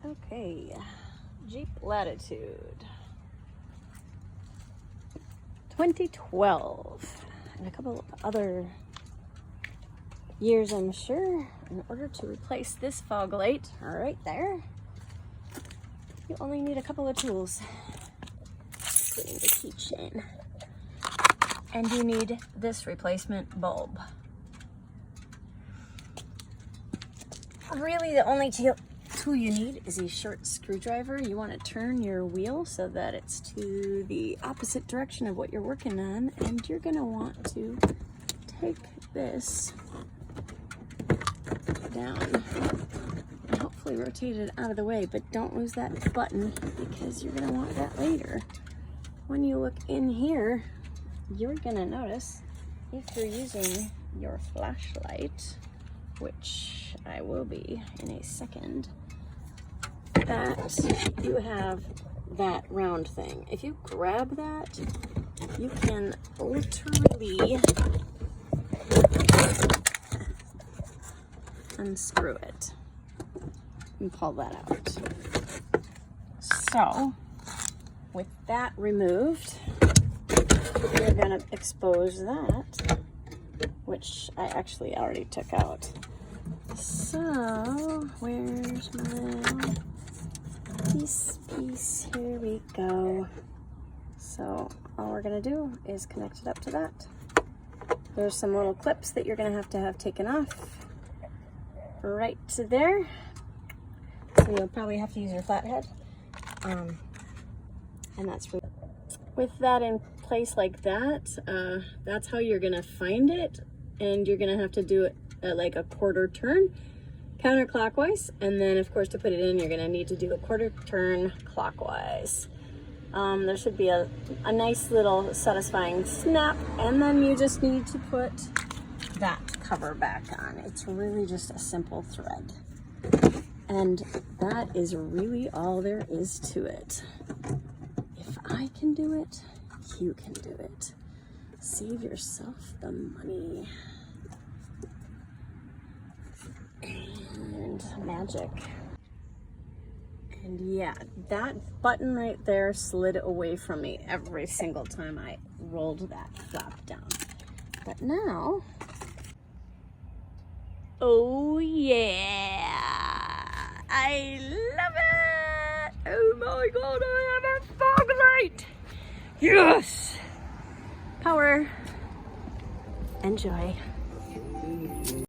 Okay, Jeep Latitude 2012, and a couple of other years, I'm sure. In order to replace this fog light right there, you only need a couple of tools, including the keychain, and you need this replacement bulb. Really, the only tool you need is a short screwdriver. You want to turn your wheel so that it's to the opposite direction of what you're working on, and you're going to want to take this down and hopefully rotate it out of the way, but don't lose that button because you're going to want that later. When you look in here, you're going to notice, if you're using your flashlight, which I will be in a second, that you have that round thing. If you grab that, you can literally unscrew it and pull that out. So, with that removed, you're gonna expose that, which I actually already took out. So, where's my piece? Here we go. So, all we're gonna do is connect it up to that. There's some little clips that you're gonna have taken off right to there. So you'll probably have to use your flathead. And that's really, with that in place like that, that's how you're gonna find it, and you're gonna have to do it at like a quarter turn counterclockwise, and then of course to put it in you're gonna need to do a quarter turn clockwise. There should be a nice little satisfying snap, and then you just need to put that cover back on. It's really just a simple thread, and that is really all there is to it. If I can do it, you can do it. Save yourself the money and magic. And yeah, that button right there slid away from me every single time I rolled that flap down. But now, oh yeah, I love it. Oh my God, I have a fog light. Yes, power and joy.